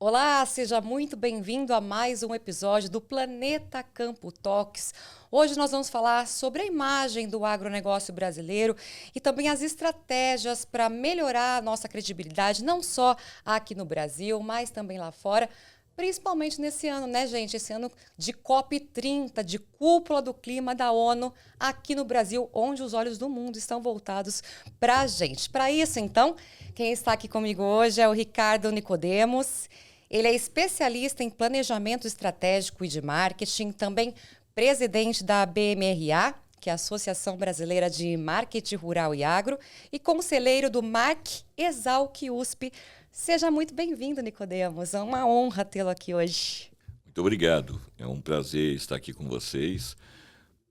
Olá, seja muito bem-vindo a mais um episódio do Planeta Campo Talks. Hoje nós vamos falar sobre a imagem do agronegócio brasileiro e também as estratégias para melhorar a nossa credibilidade, não só aqui no Brasil, mas também lá fora. Principalmente nesse ano, né, gente? Esse ano de COP30, de Cúpula do Clima da ONU, aqui no Brasil, onde os olhos do mundo estão voltados para a gente. Para isso, então, quem está aqui comigo hoje é o Ricardo Nicodemos. Ele é especialista em planejamento estratégico e de marketing, também presidente da BMRA, que é a Associação Brasileira de Marketing Rural e Agro, e conselheiro do MARC Exalc USP. Seja muito bem-vindo, Nicodemos. É uma honra tê-lo aqui hoje. Muito obrigado. É um prazer estar aqui com vocês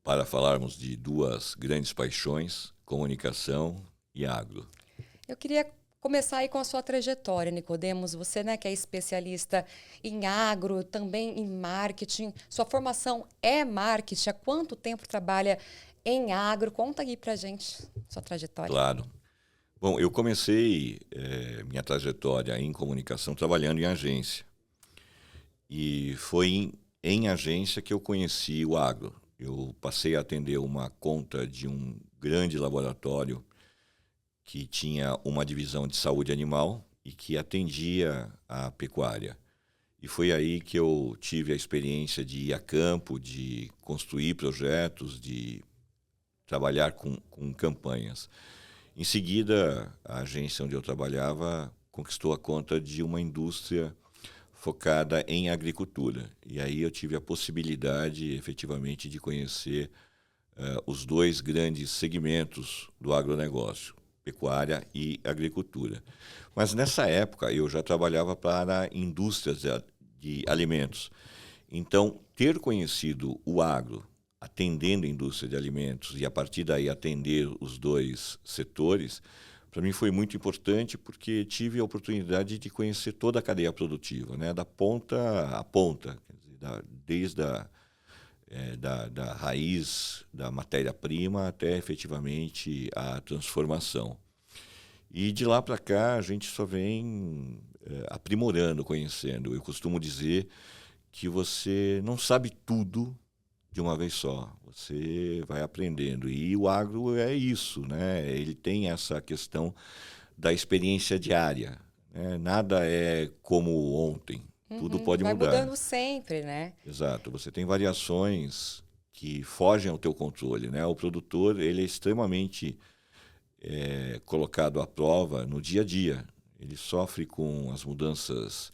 para falarmos de duas grandes paixões, comunicação e agro. Eu queria começar aí com a sua trajetória, Nicodemos. Você, né, que é especialista em agro, também em marketing. Sua formação é marketing. Há quanto tempo trabalha em agro? Conta aí pra gente sua trajetória. Claro. Bom, eu comecei minha trajetória em comunicação trabalhando em agência. E foi em agência que eu conheci o agro. Eu passei a atender uma conta de um grande laboratório que tinha uma divisão de saúde animal e que atendia a pecuária. E foi aí que eu tive a experiência de ir a campo, de construir projetos, de trabalhar com campanhas. Em seguida, a agência onde eu trabalhava conquistou a conta de uma indústria focada em agricultura. E aí eu tive a possibilidade, efetivamente, de conhecer os dois grandes segmentos do agronegócio, pecuária e agricultura. Mas nessa época eu já trabalhava para indústrias de alimentos. Então, ter conhecido o agro, atendendo a indústria de alimentos e a partir daí atender os dois setores, para mim foi muito importante porque tive a oportunidade de conhecer toda a cadeia produtiva, né, da ponta a ponta, quer dizer, desde da raiz da matéria-prima até efetivamente a transformação. E de lá para cá a gente só vem aprimorando, conhecendo. Eu costumo dizer que você não sabe tudo de uma vez só, você vai aprendendo. E o agro é isso, né? Ele tem essa questão da experiência diária, né? Nada é como ontem, tudo pode Vai mudar. mudando sempre, né? Exato, você tem variações que fogem ao teu controle, né? O produtor ele é extremamente colocado à prova no dia a dia. Ele sofre com as mudanças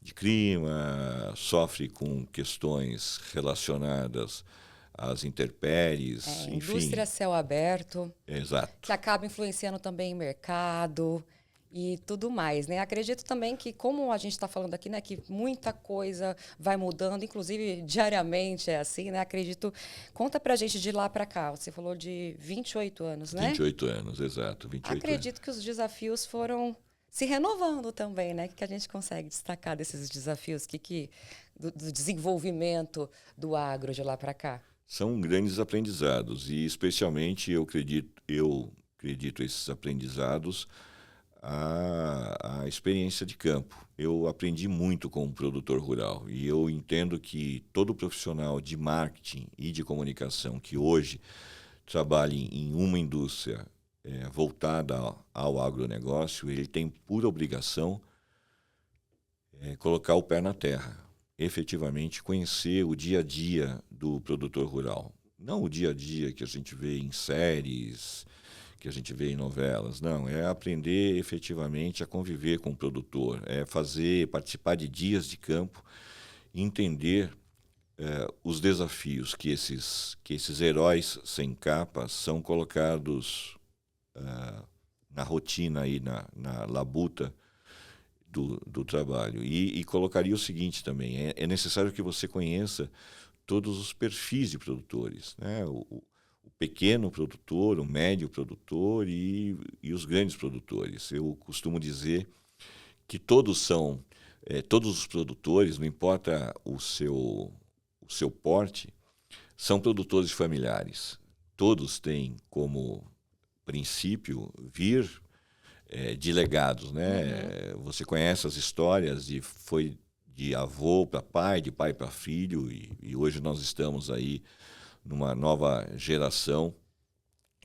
de clima, sofre com questões relacionadas às intempéries, enfim. Indústria a céu aberto, que Exato. acaba influenciando também o mercado e tudo mais, né? Acredito também que, como a gente está falando aqui, né, que muita coisa vai mudando, inclusive diariamente é assim, né? Acredito. Conta pra gente de lá para cá. Você falou de 28 anos, né? 28 anos, exato, 28 anos. Acredito que os desafios foram se renovando também, né? O que a gente consegue destacar desses desafios do desenvolvimento do agro de lá para cá? São grandes aprendizados e especialmente eu acredito esses aprendizados a experiência de campo. Eu aprendi muito como produtor rural e eu entendo que todo profissional de marketing e de comunicação que hoje trabalhe em uma indústria voltada ao agronegócio, ele tem por obrigação colocar o pé na terra, efetivamente conhecer o dia a dia do produtor rural. Não o dia a dia que a gente vê em séries, que a gente vê em novelas, não. É aprender efetivamente a conviver com o produtor, é participar de dias de campo, entender os desafios que esses heróis sem capa são colocados na rotina, aí, na labuta do trabalho. E colocaria o seguinte também, é necessário que você conheça todos os perfis de produtores, né? O pequeno produtor, o médio produtor e os grandes produtores. Eu costumo dizer que todos os produtores, não importa o seu porte, são produtores familiares. Todos têm como princípio vir de legados, né? Você conhece as histórias foi de avô para pai, de pai para filho, e hoje nós estamos aí numa nova geração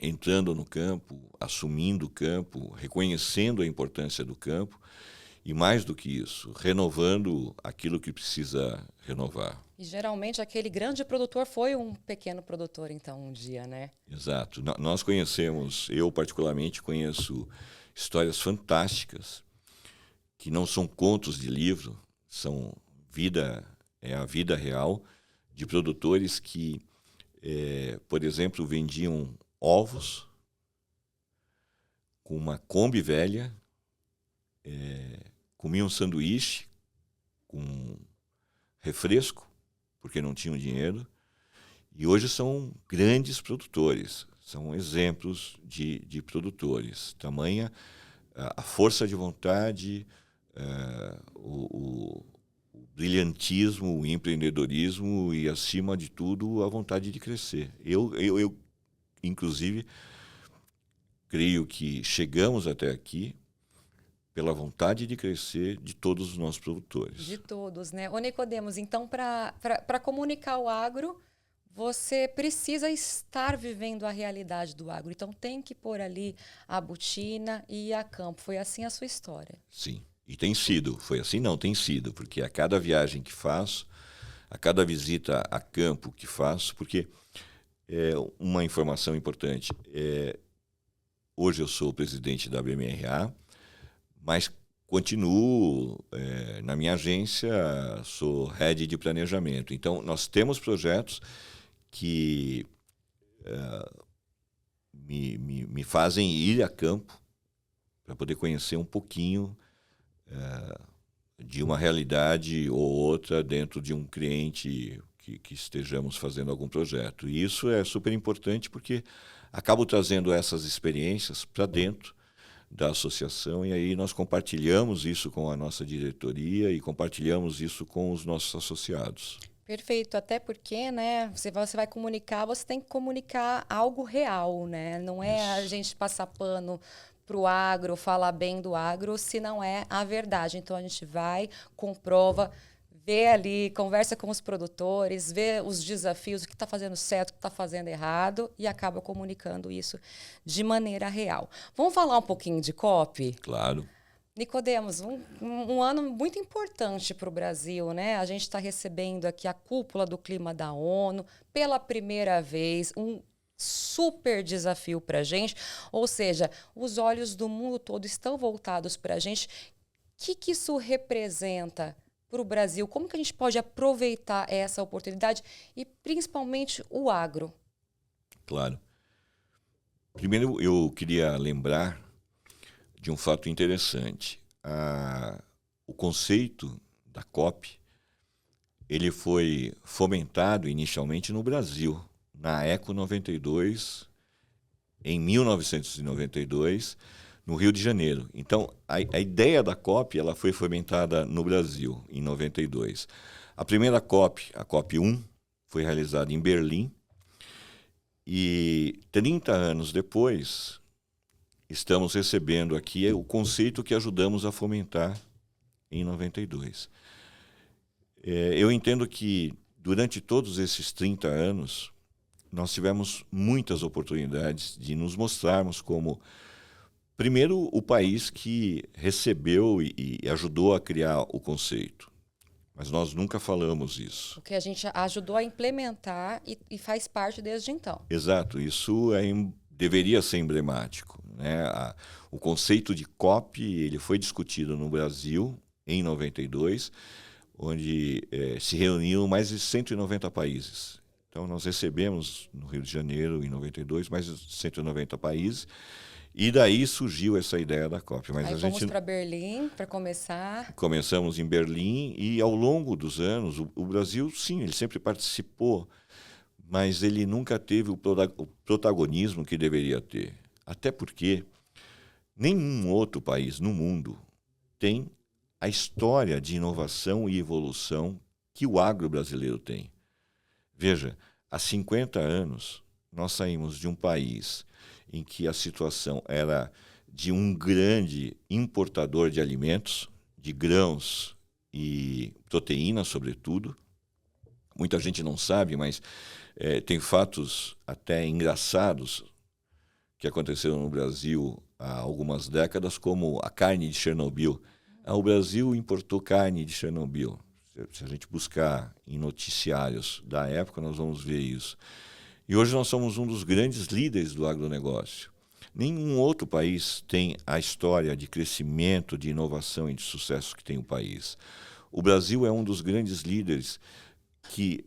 entrando no campo, assumindo o campo, reconhecendo a importância do campo e, mais do que isso, renovando aquilo que precisa renovar. E geralmente aquele grande produtor foi um pequeno produtor, então, um dia, né? Exato. Nós conhecemos, eu particularmente conheço histórias fantásticas que não são contos de livro, são a vida real de produtores que, por exemplo, vendiam ovos com uma Kombi velha, comiam sanduíche com refresco, porque não tinham dinheiro, e hoje são grandes produtores, são exemplos de produtores. Tamanha a força de vontade, o brilhantismo, o empreendedorismo e, acima de tudo, a vontade de crescer. Eu inclusive, creio que chegamos até aqui pela vontade de crescer de todos os nossos produtores. De todos, né? Ô Nicodemos, então, para comunicar o agro, você precisa estar vivendo a realidade do agro. Então, tem que pôr ali a botina e ir a campo. Foi assim a sua história? Sim, e tem sido. Foi assim? Não, tem sido. Porque a cada viagem que faço, a cada visita a campo que faço, porque uma informação importante, hoje eu sou o presidente da BMRA, mas continuo na minha agência, sou head de planejamento. Então, nós temos projetos que me fazem ir a campo para poder conhecer um pouquinho de uma realidade ou outra dentro de um cliente que estejamos fazendo algum projeto. E isso é super importante porque acabo trazendo essas experiências para dentro da associação, e aí nós compartilhamos isso com a nossa diretoria e compartilhamos isso com os nossos associados. Perfeito, até porque, né, você vai comunicar, você tem que comunicar algo real, né? Não é a gente passar pano para o agro, falar bem do agro, se não é a verdade. Então a gente vai, comprova, vê ali, conversa com os produtores, vê os desafios, o que está fazendo certo, o que está fazendo errado, e acaba comunicando isso de maneira real. Vamos falar um pouquinho de COP? Claro. Nicodemos, um ano muito importante para o Brasil, né? A gente está recebendo aqui a cúpula do clima da ONU pela primeira vez, um super desafio para a gente, ou seja, os olhos do mundo todo estão voltados para a gente. O que isso representa para o Brasil? Como que a gente pode aproveitar essa oportunidade e principalmente o agro? Claro. Primeiro, eu queria lembrar de um fato interessante. O conceito da COP, ele foi fomentado inicialmente no Brasil, na Eco 92, em 1992, no Rio de Janeiro. Então, a ideia da COP ela foi fomentada no Brasil, em 92. A primeira COP, a COP 1, foi realizada em Berlim, e 30 anos depois, estamos recebendo aqui o conceito que ajudamos a fomentar em 92. Eu entendo que, durante todos esses 30 anos, nós tivemos muitas oportunidades de nos mostrarmos como, primeiro, o país que recebeu e ajudou a criar o conceito. Mas nós nunca falamos isso. O que a gente ajudou a implementar e faz parte desde então. Exato, isso deveria ser emblemático, né? O conceito de COP ele foi discutido no Brasil em 92, onde se reuniam mais de 190 países. Então, nós recebemos no Rio de Janeiro, em 92, mais de 190 países, e daí surgiu essa ideia da COP. Mas aí fomos para Berlim para começar. Começamos em Berlim e, ao longo dos anos, o Brasil, sim, ele sempre participou, mas ele nunca teve o protagonismo que deveria ter. Até porque nenhum outro país no mundo tem a história de inovação e evolução que o agro brasileiro tem. Veja, há 50 anos, nós saímos de um país em que a situação era de um grande importador de alimentos, de grãos e proteínas, sobretudo. Muita gente não sabe, mas tem fatos até engraçados que aconteceram no Brasil há algumas décadas, como a carne de Chernobyl. O Brasil importou carne de Chernobyl. Se a gente buscar em noticiários da época, nós vamos ver isso. E hoje nós somos um dos grandes líderes do agronegócio. Nenhum outro país tem a história de crescimento, de inovação e de sucesso que tem o país. O Brasil é um dos grandes líderes que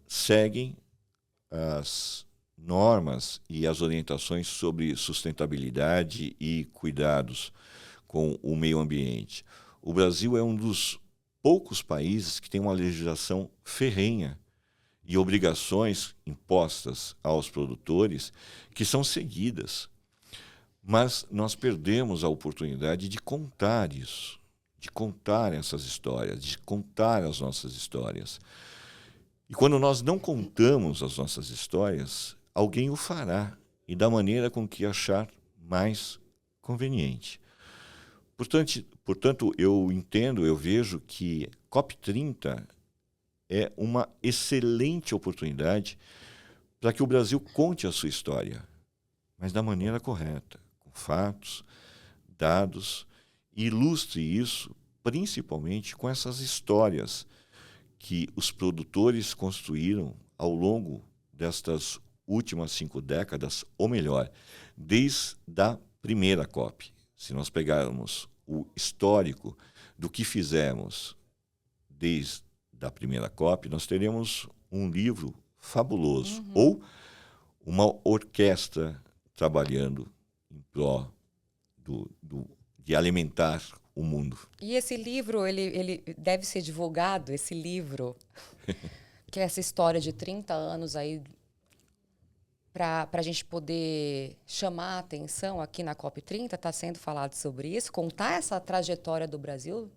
seguem as normas e as orientações sobre sustentabilidade e cuidados com o meio ambiente. O Brasil é um dos poucos países que tem uma legislação ferrenha e obrigações impostas aos produtores que são seguidas. Mas nós perdemos a oportunidade de contar isso, de contar essas histórias, de contar as nossas histórias. E quando nós não contamos as nossas histórias, alguém o fará e da maneira com que achar mais conveniente. Portanto, eu entendo, eu vejo que COP30 é uma excelente oportunidade para que o Brasil conte a sua história, mas da maneira correta, com fatos, dados, e ilustre isso principalmente com essas histórias que os produtores construíram ao longo destas últimas 5 décadas, ou melhor, desde a primeira COP. Se nós pegarmos o histórico do que fizemos desde a primeira COP, nós teremos um livro fabuloso, ou uma orquestra trabalhando em pró de alimentar o mundo. E esse livro, ele deve ser divulgado, esse livro, que é essa história de 30 anos aí, para a gente poder chamar a atenção aqui na COP30, está sendo falado sobre isso, contar essa trajetória do Brasil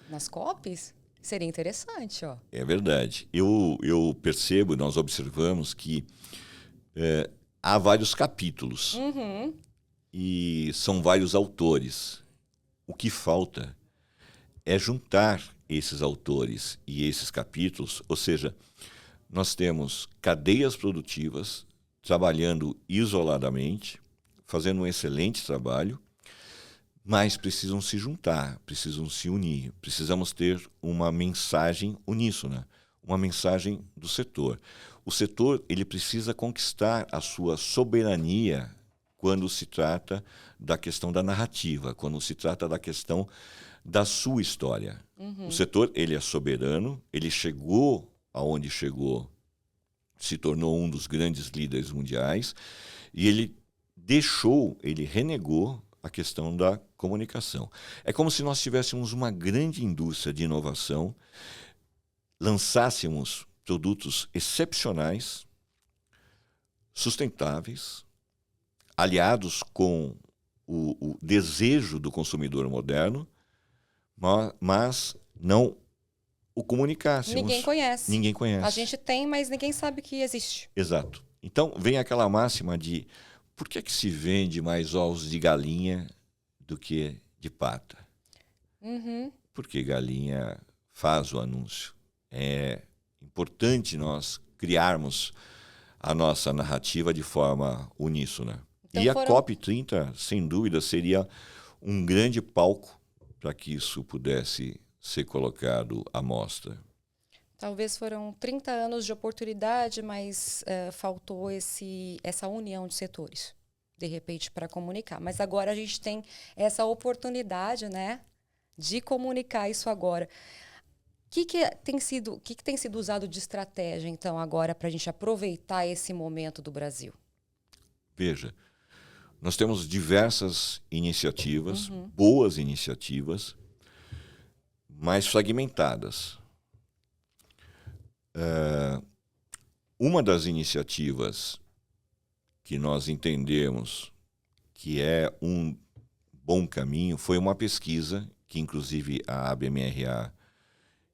nas COPs, seria interessante, ó. É verdade. Eu percebo, nós observamos que há vários capítulos e são vários autores. O que falta é juntar esses autores e esses capítulos, ou seja, nós temos cadeias produtivas trabalhando isoladamente, fazendo um excelente trabalho, mas precisam se juntar, precisam se unir, precisamos ter uma mensagem uníssona, uma mensagem do setor. O setor ele precisa conquistar a sua soberania quando se trata da questão da narrativa, quando se trata da questão da sua história. O setor ele é soberano, ele chegou aonde chegou, se tornou um dos grandes líderes mundiais e ele renegou a questão da comunicação. É como se nós tivéssemos uma grande indústria de inovação, lançássemos produtos excepcionais, sustentáveis, aliados com o desejo do consumidor moderno, mas não o comunicássemos. Ninguém conhece. Ninguém conhece. A gente tem, mas ninguém sabe que existe. Exato. Então, vem aquela máxima de por que se vende mais ovos de galinha do que de pata? Porque galinha faz o anúncio. É importante nós criarmos a nossa narrativa de forma uníssona. Então, a COP30, sem dúvida, seria um grande palco para que isso pudesse ser colocado à mostra. Talvez foram 30 anos de oportunidade, mas faltou essa união de setores, de repente, para comunicar. Mas agora a gente tem essa oportunidade, né, de comunicar isso agora. O que tem sido usado de estratégia, então, agora, para a gente aproveitar esse momento do Brasil? Veja, nós temos diversas iniciativas, boas iniciativas, mas fragmentadas. Uma das iniciativas que nós entendemos que é um bom caminho foi uma pesquisa que, inclusive, a ABMRA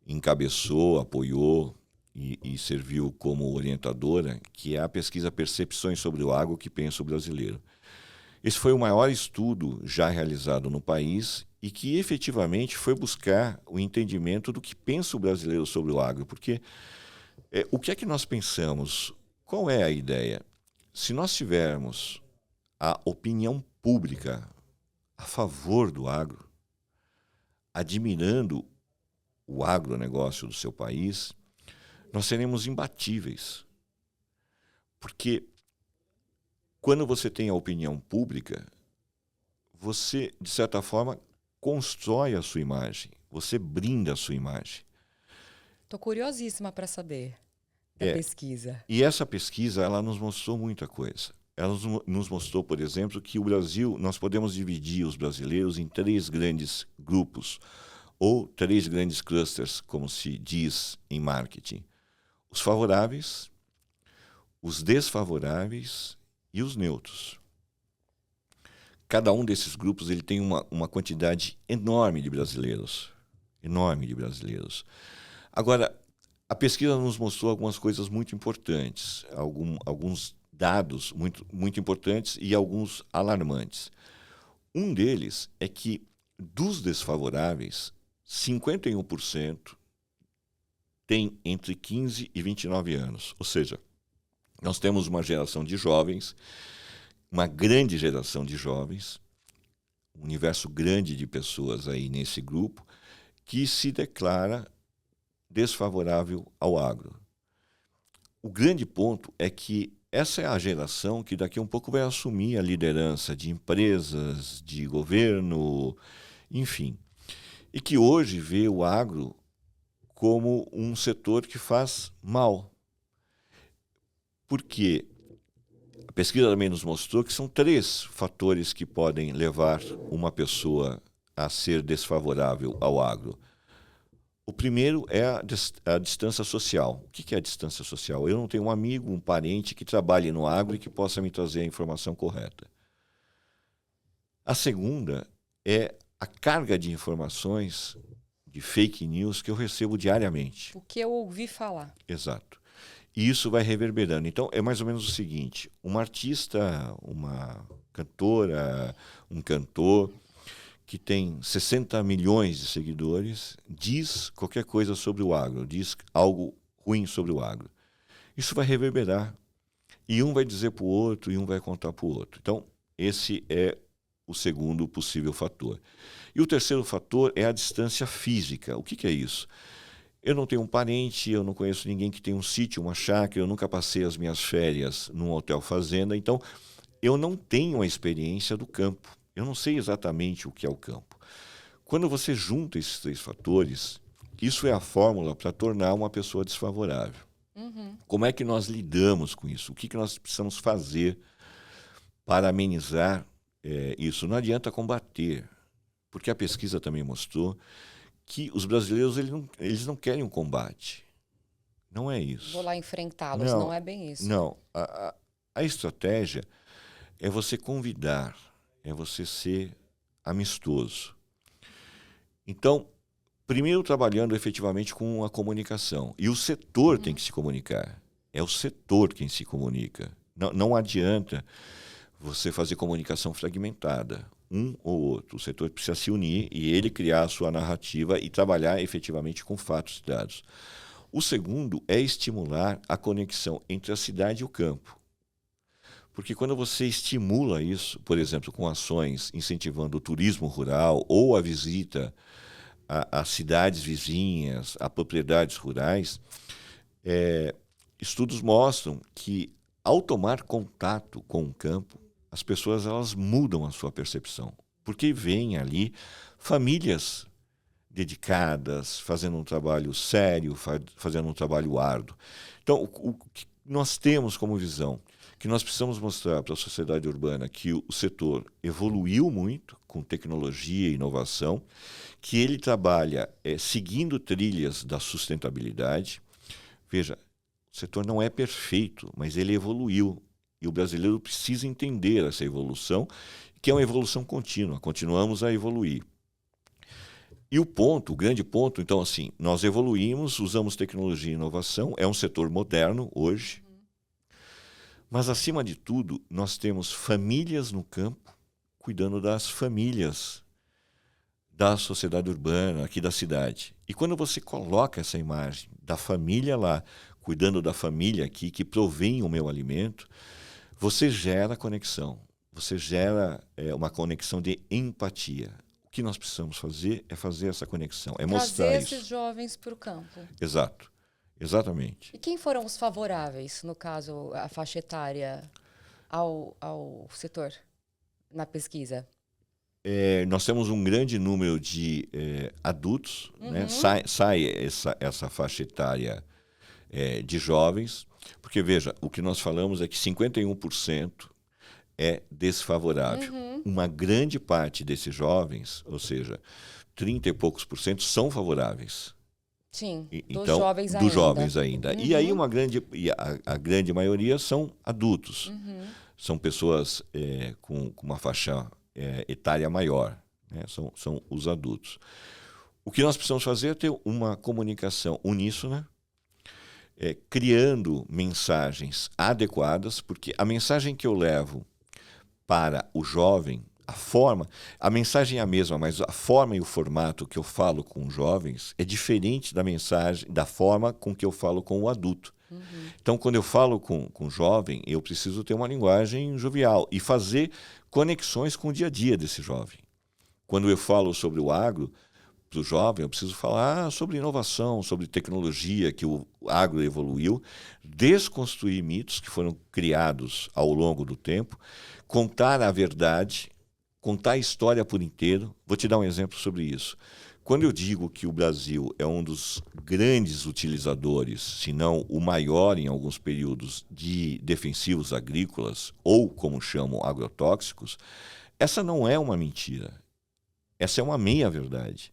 encabeçou, apoiou e serviu como orientadora, que é a pesquisa Percepções sobre o Agro que Pensa o Brasileiro. Esse foi o maior estudo já realizado no país e que efetivamente foi buscar o entendimento do que pensa o brasileiro sobre o agro. Porque o que é que nós pensamos? Qual é a ideia? Se nós tivermos a opinião pública a favor do agro, admirando o agronegócio do seu país, nós seremos imbatíveis. Porque quando você tem a opinião pública, você, de certa forma, constrói a sua imagem, você brinda a sua imagem. Estou curiosíssima para saber da pesquisa. E essa pesquisa, ela nos mostrou muita coisa. Ela nos mostrou, por exemplo, que o Brasil, nós podemos dividir os brasileiros em 3 grandes grupos, ou 3 grandes clusters, como se diz em marketing. Os favoráveis, os desfavoráveis e os neutros. Cada um desses grupos ele tem uma quantidade enorme de brasileiros. Enorme de brasileiros. Agora, a pesquisa nos mostrou algumas coisas muito importantes, alguns dados muito importantes e alguns alarmantes. Um deles é que, dos desfavoráveis, 51% tem entre 15 e 29 anos. Ou seja, nós temos uma geração de jovens, uma grande geração de jovens, um universo grande de pessoas aí nesse grupo, que se declara desfavorável ao agro. O grande ponto é que essa é a geração que daqui a um pouco vai assumir a liderança de empresas, de governo, enfim. E que hoje vê o agro como um setor que faz mal. Porque a pesquisa também nos mostrou que são 3 fatores que podem levar uma pessoa a ser desfavorável ao agro. O primeiro é a distância social. O que é a distância social? Eu não tenho um amigo, um parente que trabalhe no agro e que possa me trazer a informação correta. A segunda é a carga de informações, de fake news, que eu recebo diariamente. O que eu ouvi falar. Exato. E isso vai reverberando. Então, é mais ou menos o seguinte: uma artista, uma cantora, um cantor que tem 60 milhões de seguidores, diz qualquer coisa sobre o agro, diz algo ruim sobre o agro. Isso vai reverberar. E um vai dizer para o outro, e um vai contar para o outro. Então, esse é o segundo possível fator. E o terceiro fator é a distância física. O que é isso? Eu não tenho um parente, eu não conheço ninguém que tenha um sítio, uma chácara, eu nunca passei as minhas férias num hotel fazenda, então eu não tenho a experiência do campo. Eu não sei exatamente o que é o campo. Quando você junta esses 3 fatores, isso é a fórmula para tornar uma pessoa desfavorável. Uhum. Como é que nós lidamos com isso? O que nós precisamos fazer para amenizar isso? Não adianta combater, porque a pesquisa também mostrou que os brasileiros eles não querem um combate. Não é isso. Vou lá enfrentá-los, não é bem isso. Não. A estratégia é você convidar, é você ser amistoso. Então, primeiro trabalhando efetivamente com a comunicação. E o setor tem que se comunicar. É o setor quem se comunica. Não adianta você fazer comunicação fragmentada, um ou outro. O setor precisa se unir e ele criar a sua narrativa e trabalhar efetivamente com fatos e dados. O segundo é estimular a conexão entre a cidade e o campo. Porque quando você estimula isso, por exemplo, com ações incentivando o turismo rural ou a visita a cidades vizinhas, a propriedades rurais, estudos mostram que, ao tomar contato com o campo, as pessoas elas mudam a sua percepção. Porque veem ali famílias dedicadas, fazendo um trabalho sério, fazendo um trabalho árduo. Então, o que nós temos como visão? Que nós precisamos mostrar para a sociedade urbana que o setor evoluiu muito com tecnologia e inovação, que ele trabalha seguindo trilhas da sustentabilidade. Veja, o setor não é perfeito, mas ele evoluiu. E o brasileiro precisa entender essa evolução, que é uma evolução contínua. Continuamos a evoluir. E o grande ponto, então, assim, nós evoluímos, usamos tecnologia e inovação, é um setor moderno hoje, mas, acima de tudo, nós temos famílias no campo cuidando das famílias da sociedade urbana, aqui da cidade. E quando você coloca essa imagem da família lá, cuidando da família aqui, que provém o meu alimento, você gera conexão. Você gera uma conexão de empatia. O que nós precisamos fazer é fazer essa conexão, é mostrar Trazer isso. esses jovens para o campo. Exato, exatamente. E quem foram os favoráveis, no caso, a faixa etária, ao setor, na pesquisa? Nós temos um grande número de adultos, né? Sai essa faixa etária de jovens, porque, veja, o que nós falamos é que 51% é desfavorável. Uma grande parte desses jovens, ou seja, 30 e poucos por cento, são favoráveis. Sim, Então, jovens dos ainda. jovens ainda. E aí a grande maioria são adultos. São pessoas com uma faixa etária maior, né? São os adultos. O que nós precisamos fazer é ter uma comunicação uníssona, criando mensagens adequadas, porque a mensagem que eu levo para o jovem, a mensagem é a mesma, mas a forma e o formato que eu falo com os jovens é diferente da forma com que eu falo com o adulto. Então, quando eu falo com o jovem, eu preciso ter uma linguagem jovial e fazer conexões com o dia a dia desse jovem. Quando eu falo sobre o agro, para o jovem, eu preciso falar sobre inovação, sobre tecnologia, que o agro evoluiu, desconstruir mitos que foram criados ao longo do tempo, contar a verdade, contar a história por inteiro. Vou te dar um exemplo sobre isso. Quando eu digo que o Brasil é um dos grandes utilizadores, se não o maior em alguns períodos, de defensivos agrícolas, ou como chamam, agrotóxicos, essa não é uma mentira. Essa é uma meia-verdade.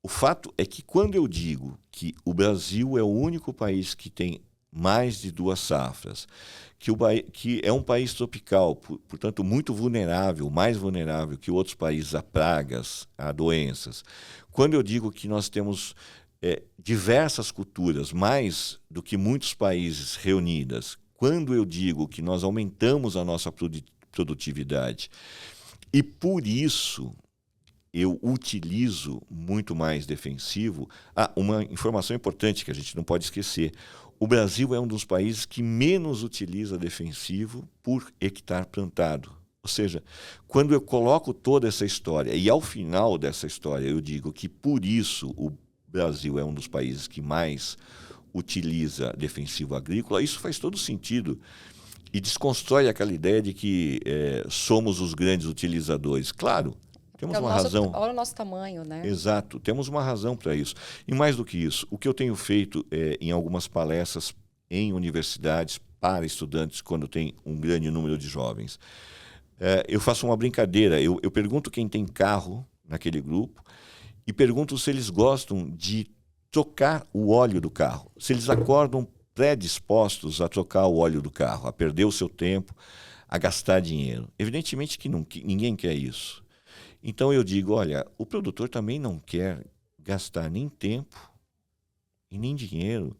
O fato é que quando eu digo que o Brasil é o único país que tem mais de 2 safras, que é um país tropical, portanto muito vulnerável, mais vulnerável que outros países a pragas, a doenças. Quando eu digo que nós temos diversas culturas, mais do que muitos países reunidas, quando eu digo que nós aumentamos a nossa produtividade e por isso eu utilizo muito mais defensivo. Uma informação importante que a gente não pode esquecer. O Brasil é um dos países que menos utiliza defensivo por hectare plantado. Ou seja, quando eu coloco toda essa história, e ao final dessa história eu digo que por isso o Brasil é um dos países que mais utiliza defensivo agrícola, isso faz todo sentido. E desconstrói aquela ideia de que somos os grandes utilizadores. Claro, temos uma razão. Olha o nosso tamanho, né? Exato, temos uma razão para isso. E mais do que isso, o que eu tenho feito em algumas palestras em universidades para estudantes, quando tem um grande número de jovens, eu faço uma brincadeira. Eu pergunto quem tem carro naquele grupo e pergunto se eles gostam de trocar o óleo do carro, se eles acordam predispostos a trocar o óleo do carro, a perder o seu tempo, a gastar dinheiro. Evidentemente que ninguém quer isso. Então eu digo, olha, o produtor também não quer gastar nem tempo e nem dinheiro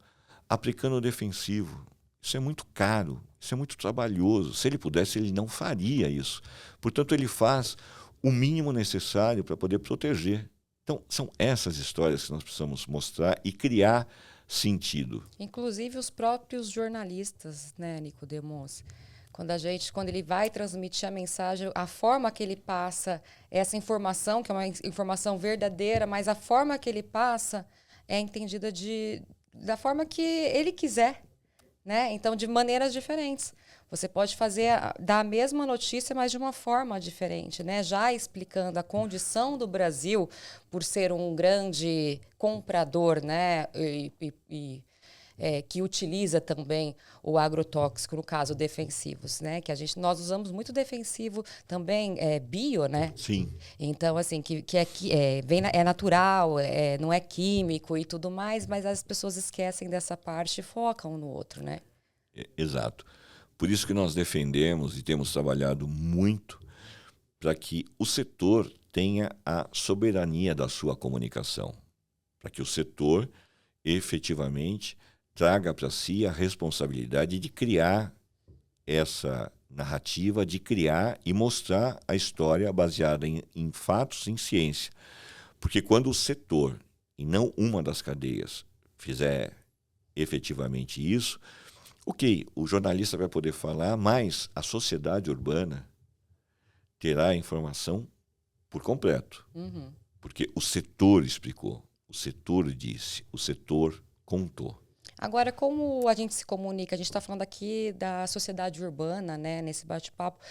aplicando o defensivo. Isso é muito caro, isso é muito trabalhoso. Se ele pudesse, ele não faria isso. Portanto, ele faz o mínimo necessário para poder proteger. Então, são essas histórias que nós precisamos mostrar e criar sentido. Inclusive os próprios jornalistas, né, Nicodemos? Quando ele vai transmitir a mensagem, a forma que ele passa essa informação, que é uma informação verdadeira, mas a forma que ele passa é entendida da forma que ele quiser, né? Então, de maneiras diferentes. Você pode dar a mesma notícia, mas de uma forma diferente, né? Já explicando a condição do Brasil por ser um grande comprador, né? Que utiliza também o agrotóxico, no caso, defensivos, né? Que nós usamos muito defensivo também, bio, né? Sim. Então, assim, é natural, não é químico e tudo mais, mas as pessoas esquecem dessa parte e focam no outro, né? Exato. Por isso que nós defendemos e temos trabalhado muito para que o setor tenha a soberania da sua comunicação, para que o setor efetivamente traga para si a responsabilidade de criar essa narrativa de criar e mostrar a história baseada em fatos, em ciência. Porque quando o setor, e não uma das cadeias, fizer efetivamente isso, ok, o jornalista vai poder falar, mas a sociedade urbana terá a informação por completo. Uhum. Porque o setor explicou, o setor disse, o setor contou. Agora, como a gente se comunica? A gente está falando aqui da sociedade urbana, né, nesse bate-papo.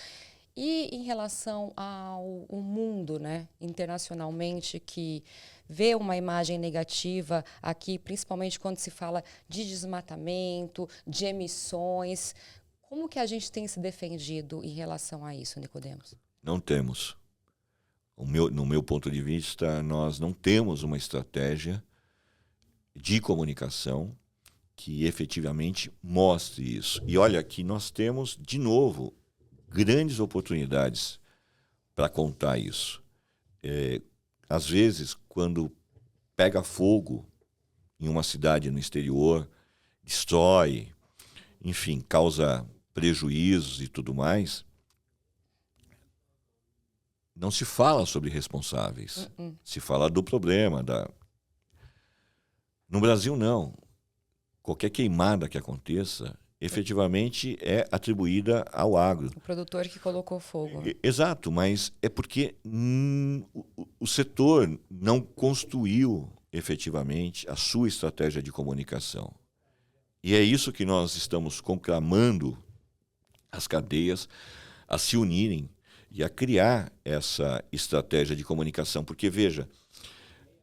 E em relação ao mundo, né, internacionalmente, que vê uma imagem negativa aqui, principalmente quando se fala de desmatamento, de emissões, como que a gente tem se defendido em relação a isso, Nicodemos? Não temos. No meu ponto de vista, nós não temos uma estratégia de comunicação que efetivamente mostre isso. E olha que nós temos, de novo, grandes oportunidades para contar isso. Às vezes, quando pega fogo em uma cidade no exterior, destrói, enfim, causa prejuízos e tudo mais, não se fala sobre responsáveis. Se fala do problema. No Brasil, não. Qualquer queimada que aconteça, efetivamente é atribuída ao agro. O produtor que colocou fogo. Exato, mas é porque o setor não construiu efetivamente a sua estratégia de comunicação. E é isso que nós estamos conclamando as cadeias a se unirem e a criar essa estratégia de comunicação. Porque, veja,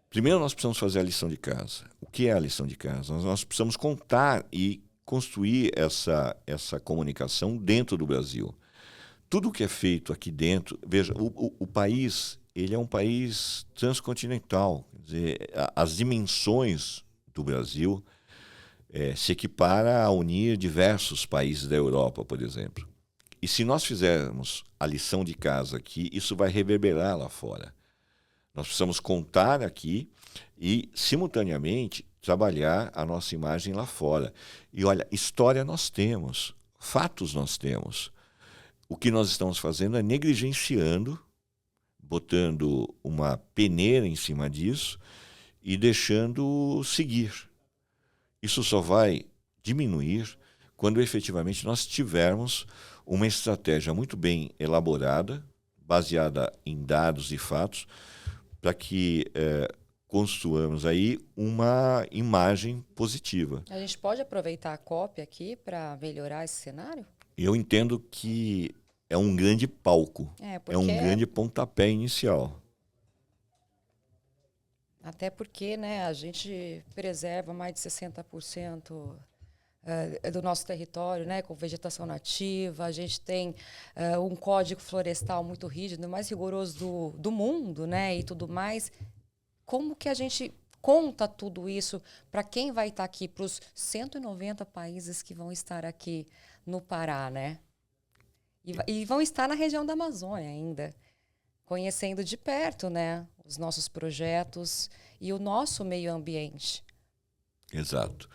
primeiro nós precisamos fazer a lição de casa. O que é a lição de casa? Nós precisamos contar e construir essa comunicação dentro do Brasil. Tudo que é feito aqui dentro... Veja, o país, ele é um país transcontinental. Quer dizer, as dimensões do Brasil se equipara a unir diversos países da Europa, por exemplo. E se nós fizermos a lição de casa aqui, isso vai reverberar lá fora. Nós precisamos contar aqui e, simultaneamente, trabalhar a nossa imagem lá fora. E olha, história nós temos, fatos nós temos. O que nós estamos fazendo é negligenciando, botando uma peneira em cima disso e deixando seguir. Isso só vai diminuir quando efetivamente nós tivermos uma estratégia muito bem elaborada, baseada em dados e fatos, para que construamos aí uma imagem positiva. A gente pode aproveitar a COP aqui para melhorar esse cenário? Eu entendo que é um grande palco, é um grande pontapé inicial. Até porque, né, a gente preserva mais de 60% do nosso território, né, com vegetação nativa. A gente tem um código florestal muito rígido, o mais rigoroso do mundo, né, e tudo mais. Como que a gente conta tudo isso para quem vai estar aqui, para os 190 países que vão estar aqui no Pará, né? E vão estar na região da Amazônia ainda, conhecendo de perto, né, os nossos projetos e o nosso meio ambiente. Exato.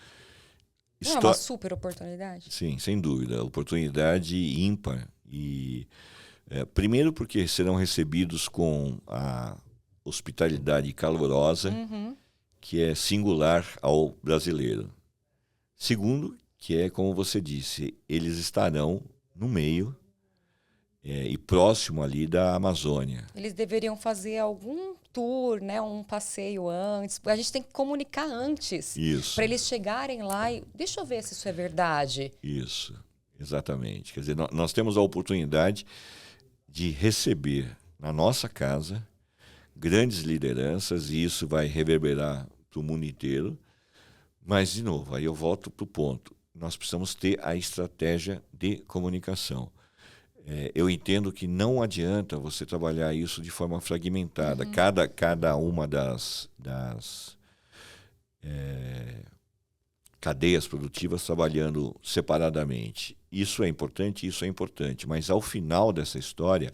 Não é uma super oportunidade? Sim, sem dúvida. Oportunidade ímpar. E, primeiro porque serão recebidos com a hospitalidade calorosa, que é singular ao brasileiro. Segundo, que é, como você disse, eles estarão no meio e próximo ali da Amazônia. Eles deveriam fazer algum tour, né, um passeio antes. A gente tem que comunicar antes. Isso. Para eles chegarem lá e... Deixa eu ver se isso é verdade. Isso, exatamente. Quer dizer, nós temos a oportunidade de receber na nossa casa grandes lideranças, e isso vai reverberar para o mundo inteiro. Mas, de novo, aí eu volto para o ponto. Nós precisamos ter a estratégia de comunicação. Eu entendo que não adianta você trabalhar isso de forma fragmentada. Cada uma das cadeias produtivas trabalhando separadamente. Isso é importante, mas ao final dessa história,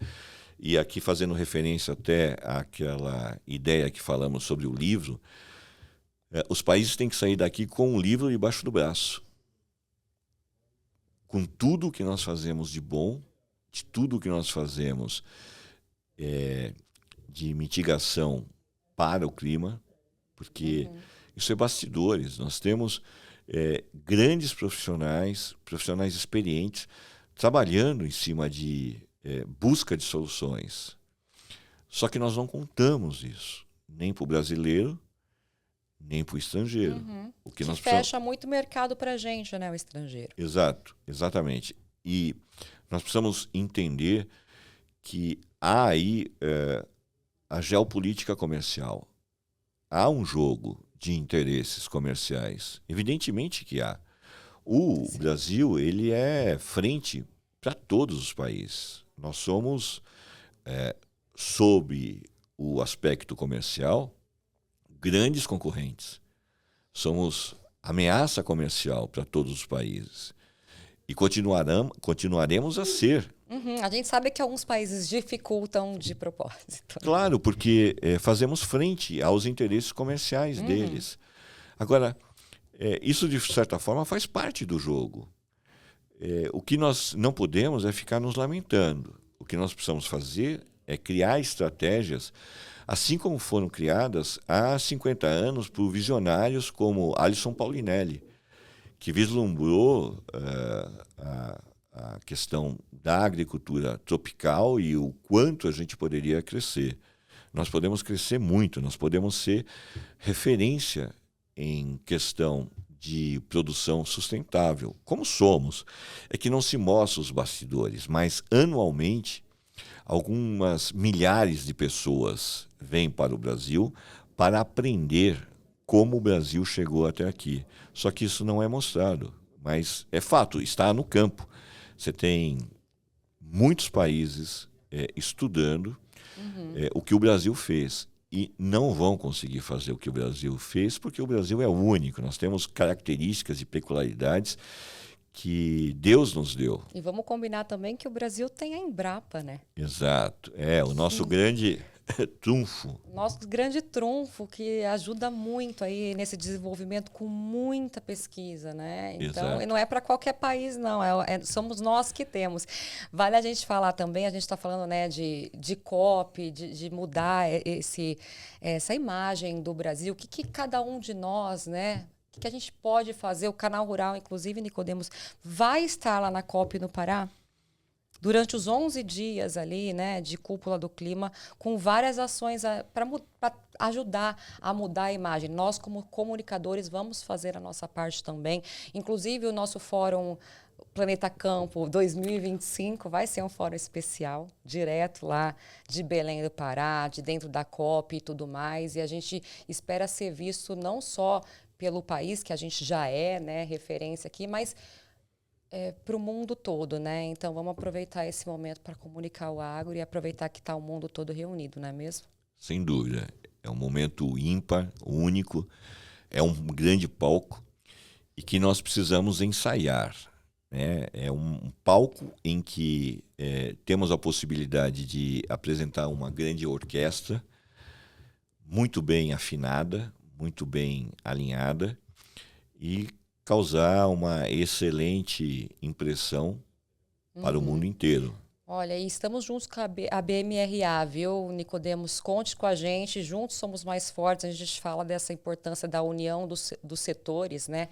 e aqui fazendo referência até àquela ideia que falamos sobre o livro, os países têm que sair daqui com um livro debaixo do braço, com tudo o que nós fazemos de bom de tudo que nós fazemos de mitigação para o clima, porque isso é bastidores. Nós temos grandes profissionais experientes, trabalhando em cima de busca de soluções. Só que nós não contamos isso, nem para o brasileiro, nem para o estrangeiro. O que nós fecha muito mercado para a gente, né, o estrangeiro. Exato, exatamente. E nós precisamos entender que há aí a geopolítica comercial. Há um jogo de interesses comerciais. Evidentemente que há. O Brasil, ele é frente para todos os países. Nós somos, sob o aspecto comercial, grandes concorrentes. Somos ameaça comercial para todos os países. E continuaremos a ser. A gente sabe que alguns países dificultam de propósito. Claro, porque fazemos frente aos interesses comerciais deles. Agora, isso de certa forma faz parte do jogo. O que nós não podemos é ficar nos lamentando. O que nós precisamos fazer é criar estratégias, assim como foram criadas há 50 anos por visionários como Alisson Paulinelli, que vislumbrou a questão da agricultura tropical e o quanto a gente poderia crescer. Nós podemos crescer muito, nós podemos ser referência em questão de produção sustentável, como somos. É que não se mostra os bastidores, mas anualmente algumas milhares de pessoas vêm para o Brasil para aprender como o Brasil chegou até aqui. Só que isso não é mostrado, mas é fato, está no campo. Você tem muitos países estudando o que o Brasil fez e não vão conseguir fazer o que o Brasil fez porque o Brasil é único. Nós temos características e peculiaridades que Deus nos deu. E vamos combinar também que o Brasil tem a Embrapa, né? Exato. O nosso grande trunfo. Nosso grande trunfo que ajuda muito aí nesse desenvolvimento com muita pesquisa, né? Então, Exato. não é para qualquer país, não. Somos nós que temos. Vale a gente falar também, a gente está falando, né, de COP, de mudar essa imagem do Brasil. O que cada um de nós, né? O que a gente pode fazer? O Canal Rural, inclusive, Nicodemos, vai estar lá na COP no Pará durante os 11 dias ali, né, de cúpula do clima, com várias ações para ajudar a mudar a imagem. Nós, como comunicadores, vamos fazer a nossa parte também. Inclusive, o nosso fórum Planeta Campo 2025 vai ser um fórum especial, direto lá de Belém do Pará, de dentro da COP e tudo mais. E a gente espera ser visto não só pelo país, que a gente já é, né, referência aqui, mas para o mundo todo, né? Então, vamos aproveitar esse momento para comunicar o agro e aproveitar que está o mundo todo reunido, não é mesmo? Sem dúvida. É um momento ímpar, único, é um grande palco e que nós precisamos ensaiar. Né? É um palco em que temos a possibilidade de apresentar uma grande orquestra, muito bem afinada, muito bem alinhada e causar uma excelente impressão para o mundo inteiro. Olha, e estamos juntos com a BMRA, viu, Nicodemos? Conte com a gente, juntos somos mais fortes. A gente fala dessa importância da união dos setores, né?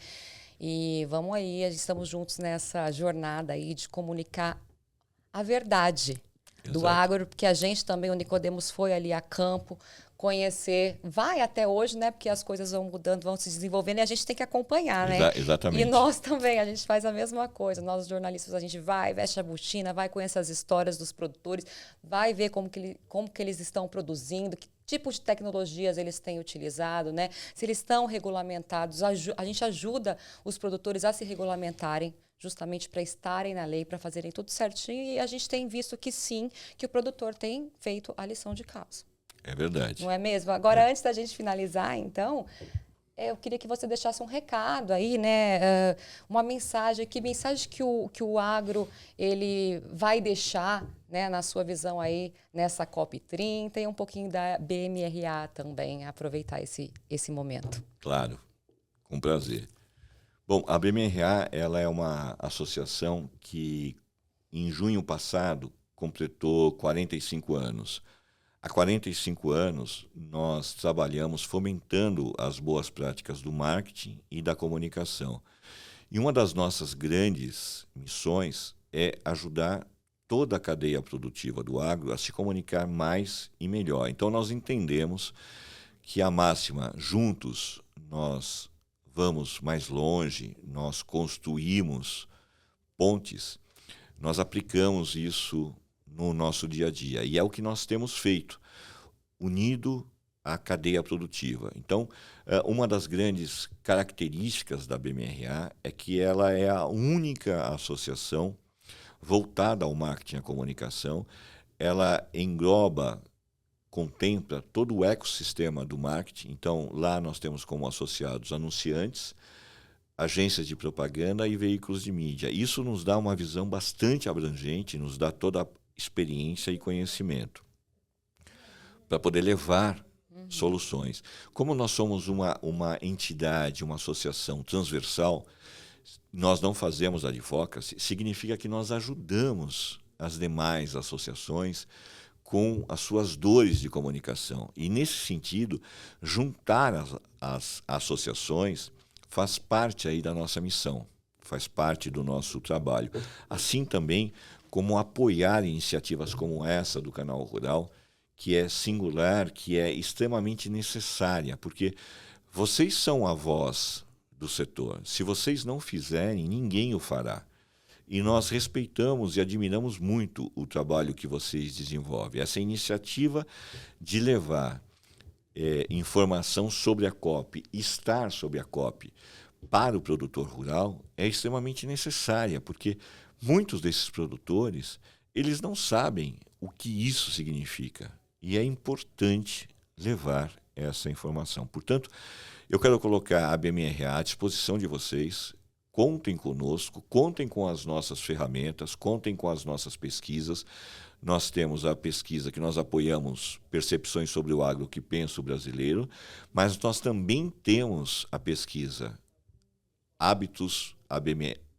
E vamos aí, estamos juntos nessa jornada aí de comunicar a verdade do agro, porque a gente também, o Nicodemos, foi ali a campo conhecer, vai até hoje, né? Porque as coisas vão mudando, vão se desenvolvendo e a gente tem que acompanhar, né? Exatamente. E nós também, a gente faz a mesma coisa. Nós, jornalistas, a gente vai, veste a botina, vai conhecer as histórias dos produtores, vai ver como que eles estão produzindo, que tipo de tecnologias eles têm utilizado, né? Se eles estão regulamentados, a gente ajuda os produtores a se regulamentarem, justamente para estarem na lei, para fazerem tudo certinho. E a gente tem visto que sim, que o produtor tem feito a lição de casa. É verdade. Não é mesmo? Agora, antes da gente finalizar, então, eu queria que você deixasse um recado aí, né? Uma mensagem, que mensagem que o agro ele vai deixar, né, na sua visão aí, nessa COP30 e um pouquinho da BMRA também, aproveitar esse momento. Claro, com prazer. Bom, a BMRA ela é uma associação que, em junho passado, completou 45 anos. Há 45 anos, nós trabalhamos fomentando as boas práticas do marketing e da comunicação. E uma das nossas grandes missões é ajudar toda a cadeia produtiva do agro a se comunicar mais e melhor. Então, nós entendemos que a máxima, juntos nós vamos mais longe, nós construímos pontes, nós aplicamos isso no nosso dia a dia. E é o que nós temos feito, unido à cadeia produtiva. Então, uma das grandes características da BMRA é que ela é a única associação voltada ao marketing e à comunicação. Ela engloba, contempla todo o ecossistema do marketing. Então, lá nós temos como associados anunciantes, agências de propaganda e veículos de mídia. Isso nos dá uma visão bastante abrangente, nos dá toda a experiência e conhecimento para poder levar soluções. Como nós somos uma entidade, uma associação transversal, nós não fazemos advocacy, significa que nós ajudamos as demais associações com as suas dores de comunicação. E, nesse sentido, juntar as associações faz parte aí da nossa missão, faz parte do nosso trabalho. Assim também como apoiar iniciativas como essa do Canal Rural, que é singular, que é extremamente necessária, porque vocês são a voz do setor. Se vocês não fizerem, ninguém o fará. E nós respeitamos e admiramos muito o trabalho que vocês desenvolvem. Essa iniciativa de levar informação sobre a COP, estar sobre a COP para o produtor rural é extremamente necessária, porque muitos desses produtores, eles não sabem o que isso significa. E é importante levar essa informação. Portanto, eu quero colocar a BMRA à disposição de vocês. Contem conosco, contem com as nossas ferramentas, contem com as nossas pesquisas. Nós temos a pesquisa que nós apoiamos percepções sobre o agro que pensa o brasileiro, mas nós também temos a pesquisa Hábitos,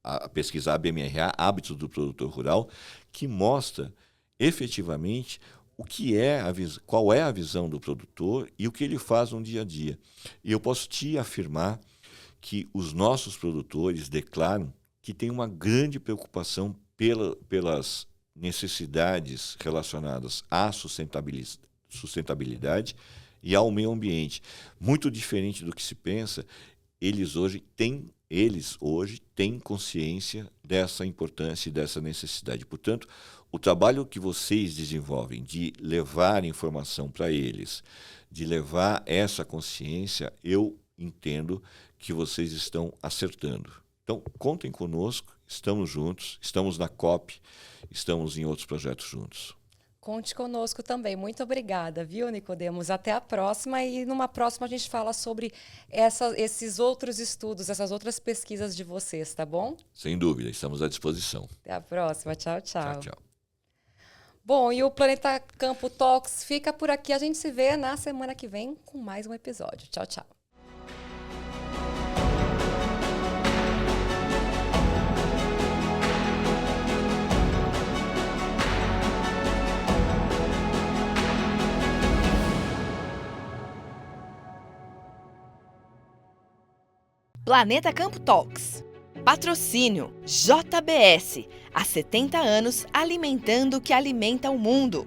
a pesquisa ABMRA, Hábitos do Produtor Rural, que mostra efetivamente o que é qual é a visão do produtor e o que ele faz no dia a dia. E eu posso te afirmar que os nossos produtores declaram que tem uma grande preocupação pelas necessidades relacionadas à sustentabilidade e ao meio ambiente. Muito diferente do que se pensa, eles hoje têm consciência dessa importância e dessa necessidade. Portanto, o trabalho que vocês desenvolvem de levar informação para eles, de levar essa consciência, eu entendo que vocês estão acertando. Então, contem conosco, estamos juntos, estamos na COP, estamos em outros projetos juntos. Conte conosco também. Muito obrigada, viu, Nicodemos? Até a próxima. E numa próxima a gente fala sobre esses outros estudos, essas outras pesquisas de vocês, tá bom? Sem dúvida, estamos à disposição. Até a próxima. Tchau, tchau. Tchau, tchau. Bom, e o Planeta Campo Talks fica por aqui. A gente se vê na semana que vem com mais um episódio. Tchau, tchau. Planeta Campo Talks. Patrocínio JBS. Há 70 anos alimentando o que alimenta o mundo.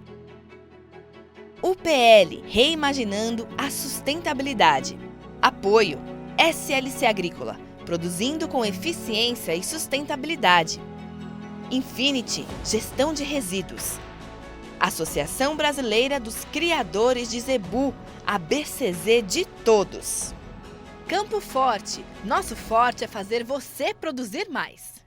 UPL, reimaginando a sustentabilidade. Apoio SLC Agrícola, produzindo com eficiência e sustentabilidade. Infinity, gestão de resíduos. Associação Brasileira dos Criadores de Zebu, a BCZ de todos. Campo Forte, nosso forte é fazer você produzir mais.